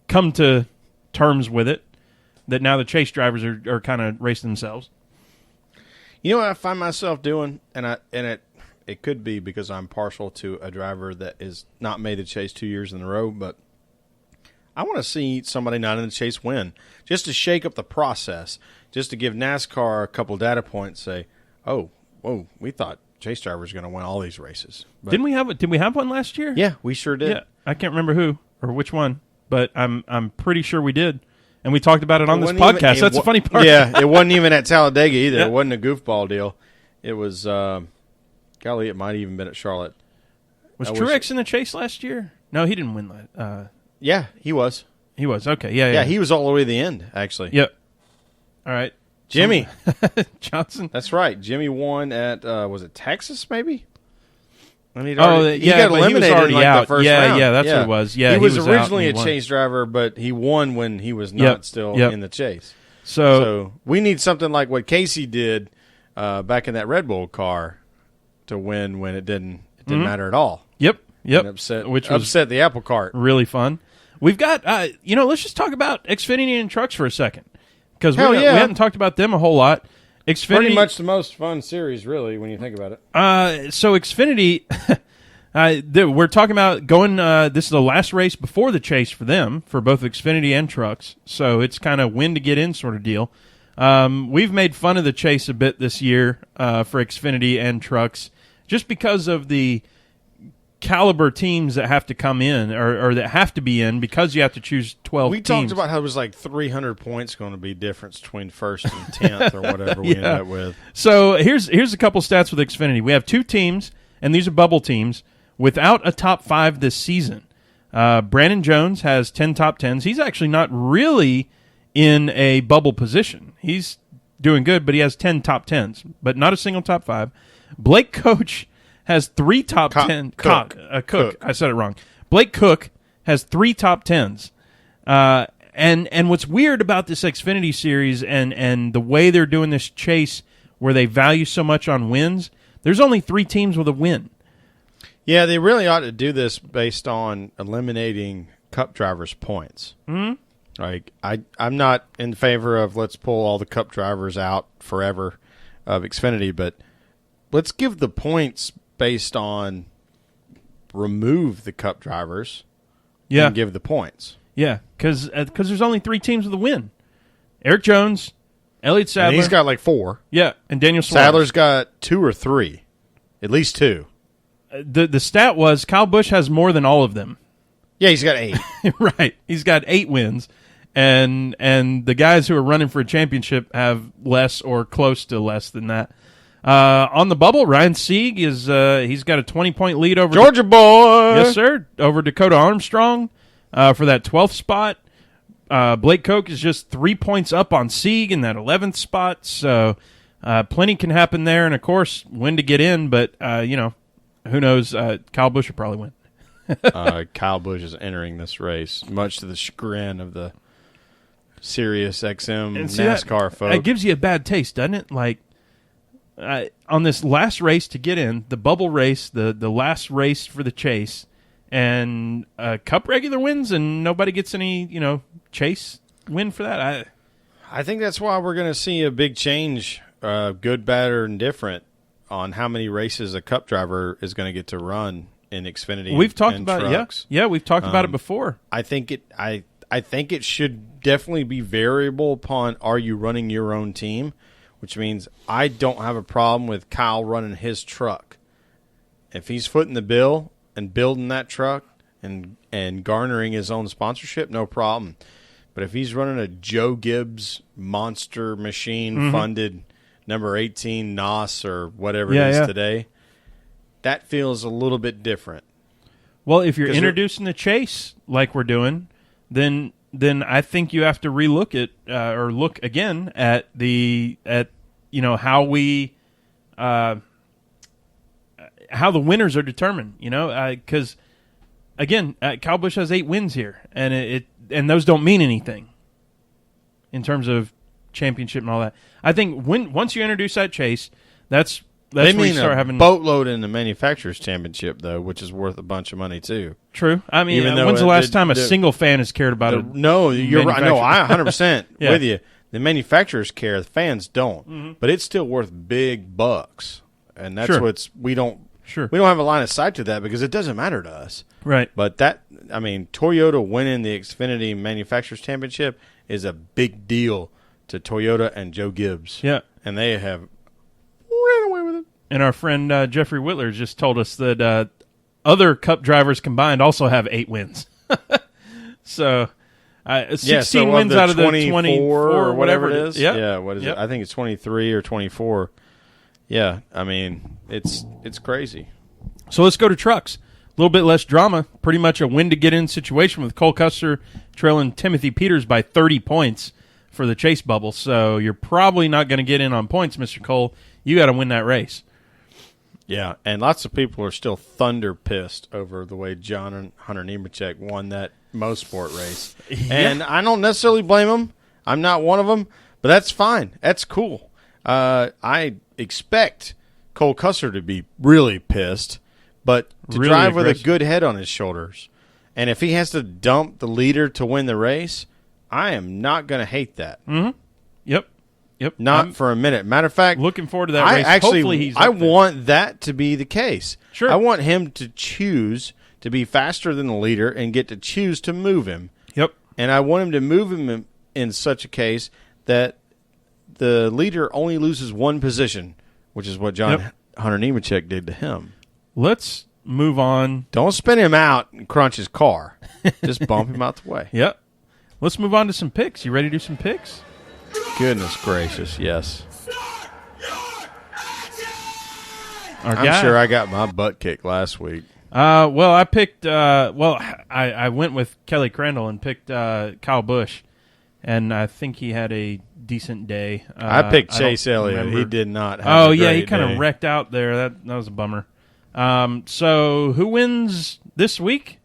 come to terms with it. That now the chase drivers are kind of racing themselves. You know what I find myself doing, and it could be because I'm partial to a driver that is not made the chase 2 years in a row, but I want to see somebody not in the chase win, just to shake up the process, just to give NASCAR a couple data points. Say, oh, whoa, we thought chase driver was going to win all these races. But Did we have one last year? Yeah, we sure did. Yeah, I can't remember who or which one, but I'm pretty sure we did. And we talked about it on this podcast. That's the funny part. Yeah, it wasn't even at Talladega either. Yeah. It wasn't a goofball deal. It was, golly, it might have even been at Charlotte. Was Truex in the chase last year? No, he didn't win that. Yeah, he was. He was. Okay, yeah. Yeah, he was all the way to the end, actually. Yep. All right. Jimmy. Johnson. That's right. Jimmy won at, was it Texas, maybe? And he got eliminated in out. The first round. Yeah, that's what it was. Yeah, he was out originally and a chase driver, but he won when he was not still in the chase. So we need something like what Casey did back in that Red Bull car to win when it didn't matter at all. Yep. And upset the apple cart. Really fun. We've got let's just talk about Xfinity and trucks for a second, because we haven't talked about them a whole lot. Xfinity, pretty much the most fun series, really, when you think about it. So Xfinity, we're talking about going. This is the last race before the chase for them, for both Xfinity and trucks. So it's kind of when to get in sort of deal. We've made fun of the chase a bit this year for Xfinity and trucks, just because of the caliber teams that have to come in or that have to be in, because you have to choose 12 We teams. talked about how it was like 300 points going to be difference between first and 10th or whatever we ended up with. So here's a couple stats with Xfinity. We have 2 teams, and these are bubble teams, without a top 5 this season. Brandon Jones has 10 top 10s. He's actually not really in a bubble position. He's doing good, but he has 10 top 10s, but not a single top 5. Blake Coach has 3 top 10. Cook. I said it wrong. Blake Cook has 3 top 10s. And what's weird about this Xfinity series and the way they're doing this chase, where they value so much on wins, there's only 3 teams with a win. Yeah, they really ought to do this based on eliminating Cup drivers' points. Mm-hmm. Like I'm not in favor of let's pull all the Cup drivers out forever of Xfinity, but let's give the points based on remove the Cup drivers and give the points. Yeah, because there's only 3 teams with a win. Eric Jones, Elliott Sadler. And he's got like 4. Yeah, and Daniel Suarez. Sadler's got 2 or 3. At least 2. The stat was Kyle Busch has more than all of them. Yeah, he's got 8. Right. He's got 8 wins. And the guys who are running for a championship have less or close to less than that. On the bubble, Ryan Sieg is he's got a 20-point lead over Georgia boy. Yes, sir, over Dakota Armstrong for that 12th spot. Blake Koch is just 3 points up on Sieg in that 11th spot, so plenty can happen there. And, of course, when to get in, but, who knows? Kyle Busch will probably win. Kyle Busch is entering this race, much to the chagrin of the Sirius XM NASCAR folks. It gives you a bad taste, doesn't it? Like, on this last race to get in, the bubble race, the last race for the chase, and Cup regular wins, and nobody gets any, chase win for that. I think that's why we're going to see a big change, good, bad, or indifferent, on how many races a Cup driver is going to get to run in Xfinity. We've talked and about trucks. it. Yeah, we've talked about it before. I think it should definitely be variable upon are you running your own team, which means I don't have a problem with Kyle running his truck. If he's footing the bill and building that truck and garnering his own sponsorship, no problem. But if he's running a Joe Gibbs monster machine funded number 18 NOS or whatever it is today, that feels a little bit different. Well, if you're introducing the chase like we're doing, then I think you have to relook it or look again at how we how the winners are determined. Because again, Kyle Busch has 8 wins here, and those don't mean anything in terms of championship and all that. I think once you introduce that chase, that's where you start having boatload in the manufacturers championship though, which is worth a bunch of money too. True. I mean, when's the last time a single fan has cared about it? No, you're right. No, I 100% with you. The manufacturers care, the fans don't, but it's still worth big bucks, and that's we don't have a line of sight to that because it doesn't matter to us. Right. But Toyota winning the Xfinity Manufacturers Championship is a big deal to Toyota and Joe Gibbs. Yeah. And they have ran away with it. And our friend Jeffrey Whitler just told us that other Cup drivers combined also have 8 wins. So 16 wins out of the 24 or whatever it is. Yeah, what is it? I think it's 23 or 24. Yeah, I mean, it's crazy. So let's go to trucks. A little bit less drama. Pretty much a win-to-get-in situation with Cole Custer trailing Timothy Peters by 30 points for the chase bubble. So you're probably not going to get in on points, Mr. Cole. You got to win that race. Yeah, and lots of people are still thunder pissed over the way John and Hunter Nemechek won that Mosport race. Yeah. And I don't necessarily blame them. I'm not one of them, but that's fine. That's cool. I expect Cole Custer to be really pissed, but to really drive aggressive with a good head on his shoulders. And if he has to dump the leader to win the race, I am not going to hate that. Mm-hmm. Yep. Not for a minute. Matter of fact, looking forward to that race. Hopefully I want that to be the case. Sure. I want him to choose to be faster than the leader and get to choose to move him. Yep. And I want him to move him in such a case that the leader only loses one position, which is what Hunter Nemechek did to him. Let's move on. Don't spin him out and crunch his car. Just bump him out the way. Yep. Let's move on to some picks. You ready to do some picks? Goodness gracious, yes. I'm sure I got my butt kicked last week. Well, I picked. I went with Kelly Crandall and picked Kyle Busch, and I think he had a decent day. I picked Chase Elliott. He did not have a great he kind of wrecked out there. That was a bummer. So who wins this week?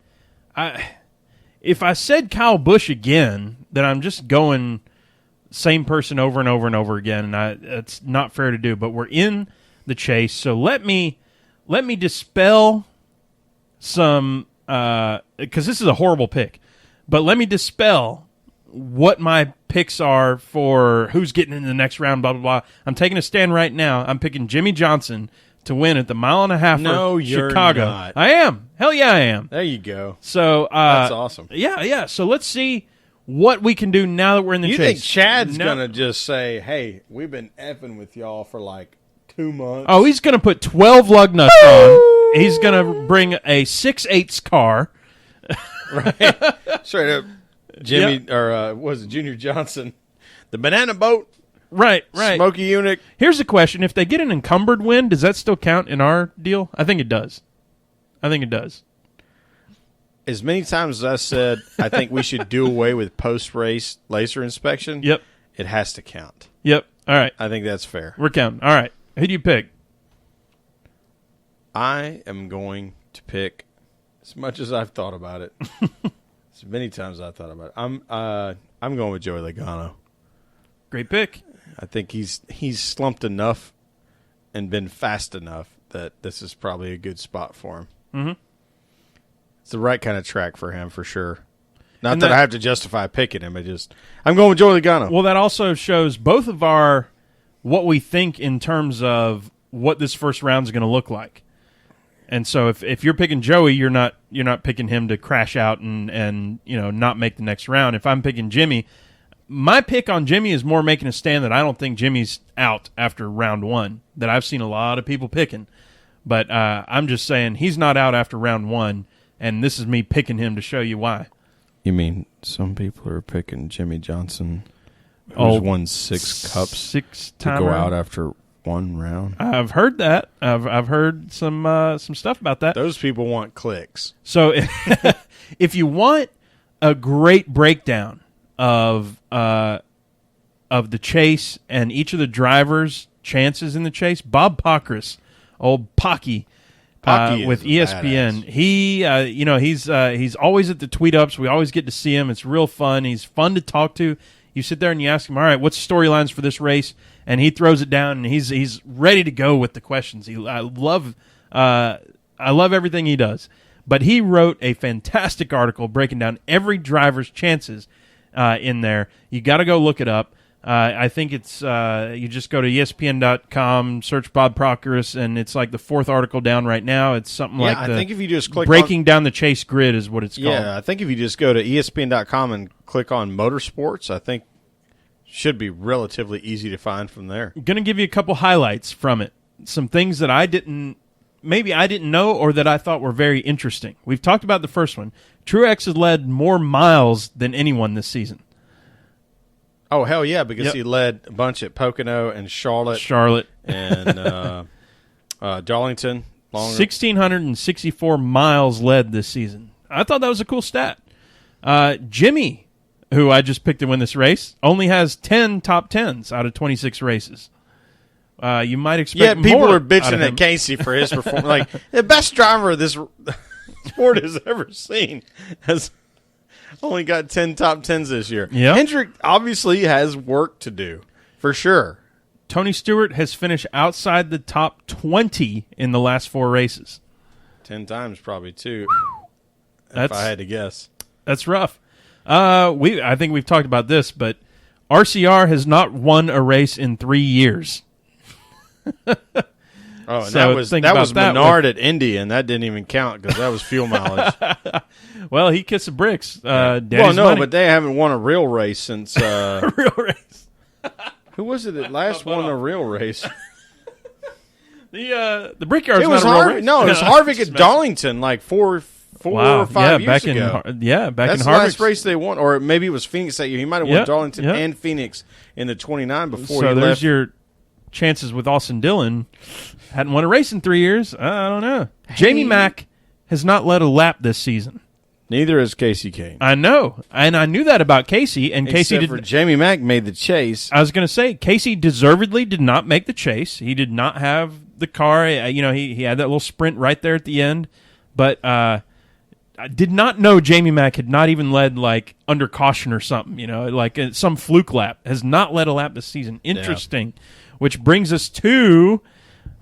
If I said Kyle Busch again, then I'm just going same person over and over and over again, and it's not fair to do. But we're in the chase, so let me dispel some because this is a horrible pick. But let me dispel what my picks are for who's getting in the next round. Blah blah blah. I'm taking a stand right now. I'm picking Jimmy Johnson to win at the mile and a half for Chicago. You're not. I am. Hell yeah, I am. There you go. So that's awesome. Yeah. So let's see what we can do now that we're in the chase. You think Chad's going to just say, hey, we've been effing with y'all for like 2 months? Oh, he's going to put 12 lug nuts on. He's going to bring a 6/8 car. Right. Straight up. Jimmy, or was it Junior Johnson? The banana boat. Right. Smokey Eunuch. Here's the question. If they get an encumbered win, does that still count in our deal? I think it does. as many times as I said, I think we should do away with post-race laser inspection. Yep. It has to count. Yep. All right. I think that's fair. We're counting. All right. Who do you pick? I am going to pick, as much as I've thought about it, as many times as I've thought about it, I'm going with Joey Logano. Great pick. I think he's slumped enough and been fast enough that this is probably a good spot for him. Mm-hmm. It's the right kind of track for him, for sure. Not that I have to justify picking him. I'm going with Joey Logano. Well, that also shows both of our what we think in terms of what this first round is going to look like. And so if you're picking Joey, you're not picking him to crash out and not make the next round. If I'm picking Jimmy, my pick on Jimmy is more making a stand that I don't think Jimmy's out after round one, that I've seen a lot of people picking. But I'm just saying he's not out after round one, and this is me picking him to show you why. You mean some people are picking Jimmy Johnson, who's won 6 cups, to go out after one round? I've heard that. I've heard some stuff about that. Those people want clicks. So if you want a great breakdown of the chase and each of the drivers' chances in the chase, Bob Pockris, old Pocky with ESPN. Badass. He's always at the tweet ups. We always get to see him. It's real fun. He's fun to talk to. You sit there and you ask him, all right, what's the storylines for this race? And he throws it down, and he's ready to go with the questions. I love everything he does. But he wrote a fantastic article breaking down every driver's chances in there. You got to go look it up. I think it's you just go to ESPN.com, search Bob Pockris, and it's like the 4th article down right now. It's something like I think if you just click breaking down the chase grid is what it's called. Yeah, I think if you just go to ESPN.com and click on motorsports, I think should be relatively easy to find from there. I'm going to give you a couple highlights from it. Some things that I didn't know or that I thought were very interesting. We've talked about the first one. Truex has led more miles than anyone this season. Oh, hell yeah, because he led a bunch at Pocono and Charlotte. And Darlington. 1,664 miles led this season. I thought that was a cool stat. Jimmy, who I just picked to win this race, only has 10 top 10s out of 26 races. You might expect more. Yeah, people are bitching at Casey for his performance. Like, the best driver this sport has ever seen has only got 10 top 10s this year. Yep. Hendrick obviously has work to do, for sure. Tony Stewart has finished outside the top 20 in the last 4 races. 10 times probably, too, if I had to guess. That's rough. I think we've talked about this, but RCR has not won a race in 3 years. Oh, and that was Menard at Indy, and that didn't even count because that was fuel mileage. Well, he kissed the bricks. But they haven't won a real race since a real race. Who was it that last won a real race? The Brickyard's not a real race. No, it was Harvick at Darlington like 4 or 5 years ago. Back in Harvick's. That's the last race they won, or maybe it was Phoenix that year. He might have won Darlington and Phoenix in the 29 before he left. So there's your chances with Austin Dillon. Hadn't won a race in 3 years. I don't know. Jamie Mack has not led a lap this season. Neither has Casey Kane. I know, and I knew that about Casey. And Casey didn't. Jamie Mack made the chase. I was going to say Casey deservedly did not make the chase. He did not have the car. He had that little sprint right there at the end. But I did not know Jamie Mack had not even led like under caution or something. Like some fluke lap. Has not led a lap this season. Interesting. Yeah. Which brings us to.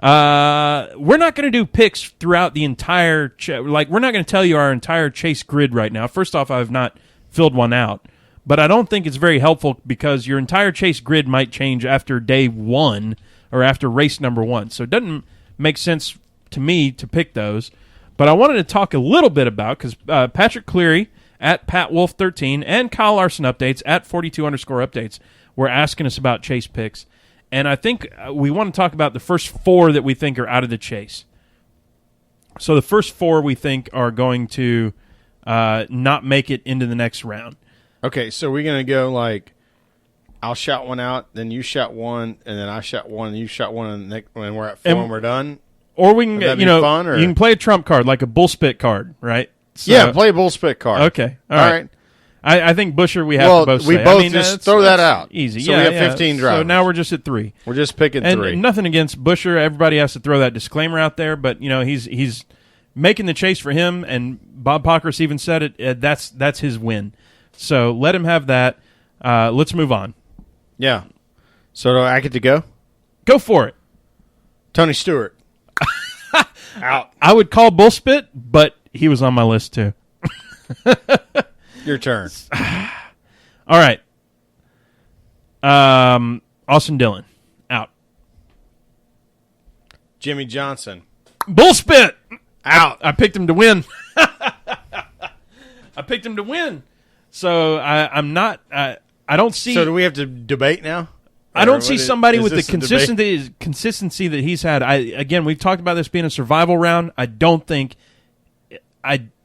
We're not going to do picks throughout the entire we're not going to tell you our entire chase grid right now. First off, I have not filled one out, but I don't think it's very helpful because your entire chase grid might change after day 1 or after race number 1. So it doesn't make sense to me to pick those. But I wanted to talk a little bit about because Patrick Cleary at PatWolf13 and Kyle Larson updates at 42_updates were asking us about chase picks. And I think we want to talk about the first 4 that we think are out of the chase. So the first 4 we think are going to not make it into the next round. Okay, so we're going to go like I'll shout one out, then you shout one, and then I shout one, and you shout one, and we're at 4 and we're done? Or we can, fun, or? You can play a trump card, like a bull spit card, right? Yeah, play a bull spit card. Okay. All right. I think Busher we have to both we say. both just throw that out. Easy. So yeah, we have 15 drivers. So now we're just at 3. We're just picking 3. And nothing against Busher. Everybody has to throw that disclaimer out there, but he's making the chase for him, and Bob Pockris even said it. That's his win. So let him have that. Let's move on. Yeah. So do I get to go? Go for it. Tony Stewart. Out. I would call Bullspit, but he was on my list too. Your turn. All right. Austin Dillon. Out. Jimmy Johnson. Bullspit. Out. I picked him to win. I picked him to win. So I'm not. I don't see. So do we have to debate now? I don't see somebody with the consistency that he's had. Again, we've talked about this being a survival round. I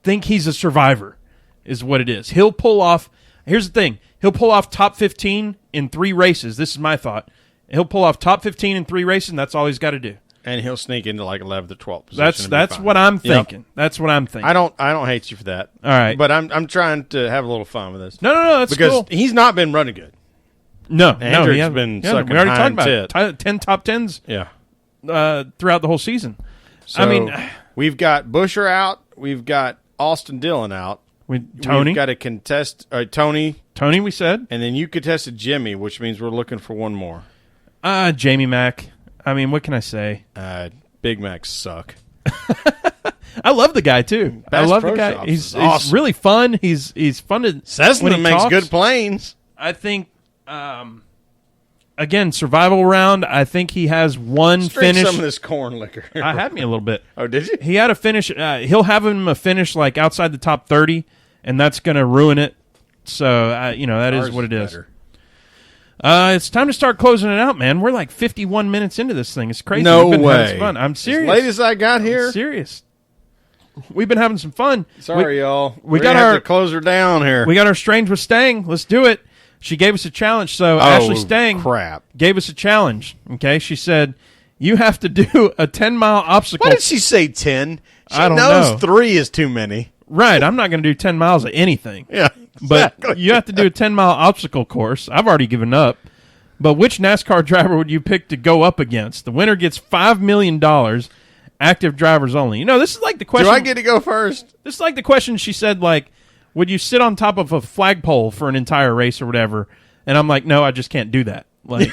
think he's a survivor, is what it is. He'll pull off. Here's the thing. He'll pull off top 15 in 3 races. This is my thought. He'll pull off top 15 in 3 races, and that's all he's got to do. And he'll sneak into like 11th or 12th position. That's what I'm thinking. Yep. That's what I'm thinking. I don't hate you for that. All right, but I'm trying to have a little fun with this. No, that's because cool. He's not been running good. No, Hendrick's been sucking. We already talked about it. 10 top 10s. Yeah, throughout the whole season. So, I mean, we've got Busher out. We've got Austin Dillon out. Tony. We've got to contest Tony. Tony, we said. And then you contested Jimmy, which means we're looking for one more. Jamie Mack. I mean, what can I say? Big Macs suck. I love the guy, too. I love the guy. He's really fun. He's fun to... Cessna makes good planes. I think... again, survival round. I think he has one finish. Some of this corn liquor. I had me a little bit. Oh, did you? He had a finish. He'll have him a finish like outside the top 30, and that's going to ruin it. So that is what it is. It's time to start closing it out, man. We're like 51 minutes into this thing. It's crazy. No We've been way. having some fun. I'm serious. As late as I got here. I'm serious. We've been having some fun. Sorry, y'all. We got our to close her down here. We got our Strange with Stang. Let's do it. She gave us a challenge. So Ashley Stang gave us a challenge. Okay, she said you have to do a 10-mile obstacle. Why did she say 10? I don't knows know. 3 is too many. Right. I'm not going to do 10 miles of anything. Yeah, exactly. But you have to do a 10-mile obstacle course. I've already given up. But which NASCAR driver would you pick to go up against? The winner gets $5 million. Active drivers only. This is like the question. Do I get to go first? This is like the question she said, like, would you sit on top of a flagpole for an entire race or whatever? And I'm like, no, I just can't do that. Like,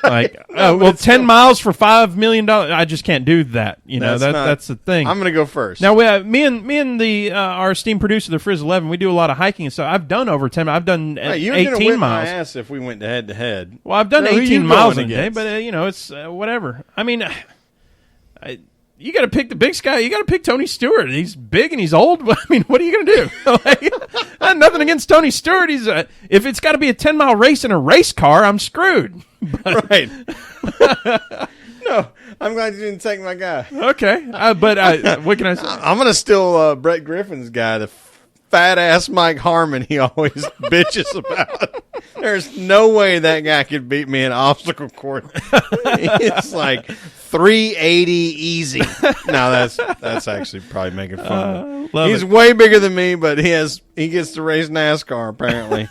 right. 10 miles for $5 million. I just can't do that. That's the thing. I'm going to go first. Now, me and the our esteemed producer, the Frizz 11, we do a lot of hiking and stuff. I've done over 10. I've done 18 you're gonna whip miles. My ass if we went head to head. Well, I've done 18 miles a day, but it's whatever. I mean, you got to pick the big guy. You got to pick Tony Stewart. He's big and he's old. I mean, what are you going to do? Nothing against Tony Stewart. He's if it's got to be a 10-mile race in a race car, I'm screwed. Right. No, I'm glad you didn't take my guy. Okay, but what can I say? I'm going to steal Brett Griffin's guy, the fat-ass Mike Harmon he always bitches about. There's no way that guy could beat me in obstacle course. It's like 380 easy. No, that's actually probably making fun. He's way bigger than me, but he gets to race NASCAR apparently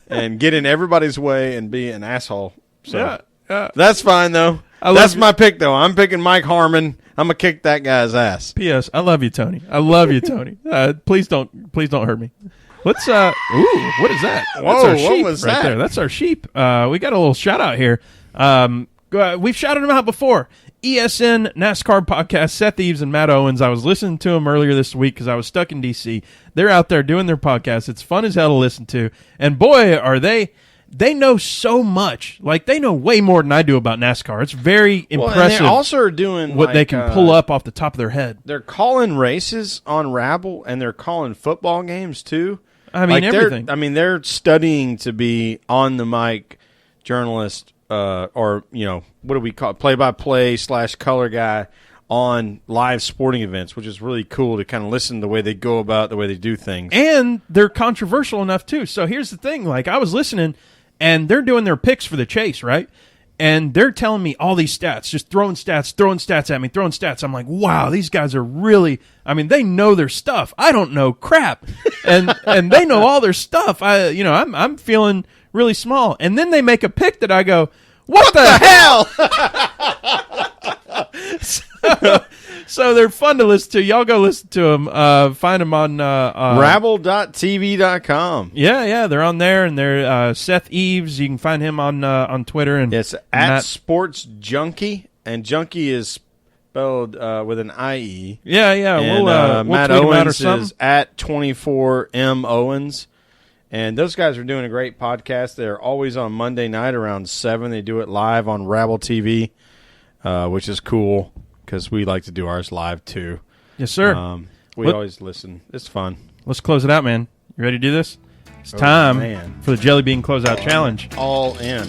and get in everybody's way and be an asshole. So that's fine though. That's my pick though. I'm picking Mike Harmon. I'm gonna kick that guy's ass. P.S. I love you, Tony. I love you, Tony. Please don't hurt me. Let's what is that? Whoa, that's our sheep what was right that? there. That's our sheep. We got a little shout out here. We've shouted them out before. ESN NASCAR podcast, Seth Eves and Matt Owens. I was listening to them earlier this week because I was stuck in D.C. They're out there doing their podcast. It's fun as hell to listen to. And boy, are they know so much. Like, they know way more than I do about NASCAR. It's very impressive. And they also are doing what they can pull up off the top of their head. They're calling races on Rabble, and they're calling football games, too. I mean, everything. They're studying to be on the mic journalist, or what do we call it? Play-by-play / color guy on live sporting events, which is really cool to kind of listen to the way they go about, the way they do things. And they're controversial enough, too. So here's the thing. Like, I was listening, and they're doing their picks for the chase, right? And they're telling me all these stats, just throwing stats at me, throwing stats. I'm like, wow, these guys are really, I mean, they know their stuff. I don't know crap. And they know all their stuff. I'm feeling really small. And then they make a pick that I go, what the hell? So they're fun to listen to. Y'all go listen to them. Find them on rabble.tv.com. Yeah, they're on there, and they're Seth Eves. You can find him on Twitter. And it's at Sports Junkie, and Junkie is spelled with an IE. Yeah. And, we'll Matt tweet him out or Owens something. is at 24M Owens. And those guys are doing a great podcast. They're always on Monday night around 7. They do it live on Rabble TV, which is cool because we like to do ours live too. Yes, sir. We always listen. It's fun. Let's close it out, man. You ready to do this? It's time for the Jelly Bean Closeout Challenge. All in.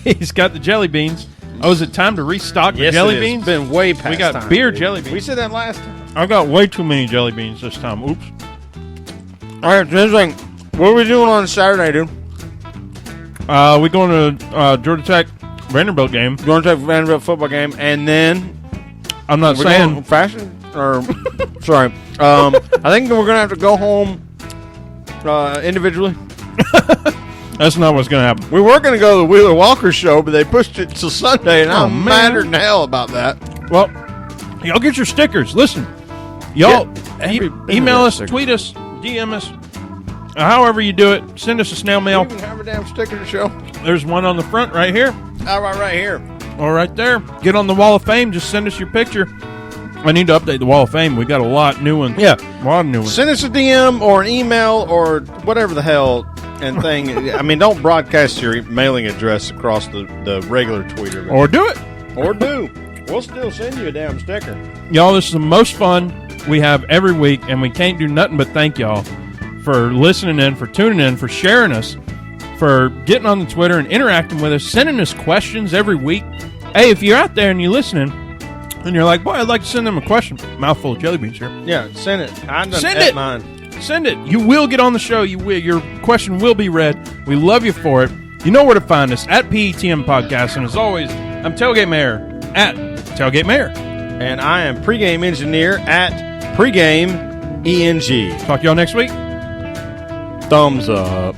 He's got the jelly beans. Oh, is it time to restock the jelly beans? It's been way past We got time, beer dude. jelly beans. We said that last time. I got way too many jelly beans this time. Oops. All right, Disney, what are we doing on Saturday, dude? We going to Georgia Tech Vanderbilt game. Going to Vanderbilt football game, and then I'm not we're saying going fashion or sorry. I think we're gonna have to go home individually. that's not what's going to happen. We were gonna go to the Wheeler Walker show, but they pushed it to Sunday, and I'm man. madder than hell about that. Well, y'all get your stickers. Listen, y'all email us, sticker. tweet us, DM us, however you do it. Send us a snail We mail. even have a damn sticker to show. There's one on the front right here. All right here. Or right there. Get on the Wall of Fame. Just send us your picture. I need to update the Wall of Fame. We got a lot new ones. Yeah. A lot of new ones. Send us a DM or an email or whatever the hell and thing. I mean, don't broadcast your mailing address across the regular tweeter. Or do it. Or do. We'll still send you a damn sticker. Y'all, this is the most fun we have every week, and we can't do nothing but thank y'all for listening in, for tuning in, for sharing us, for getting on the Twitter and interacting with us, sending us questions every week. Hey, if you're out there and you're listening, and you're like, boy, I'd like to send them a question. Mouthful of jelly beans here. Yeah, send it. I done Send ate it. mine. Send it. You will get on the show. You will. Your question will be read. We love you for it. You know where to find us, at PETM Podcast. And as always, I'm Tailgate Mayor, at Tailgate Mayor. And I am pregame engineer at pregame ENG. Talk to y'all next week. Thumbs up.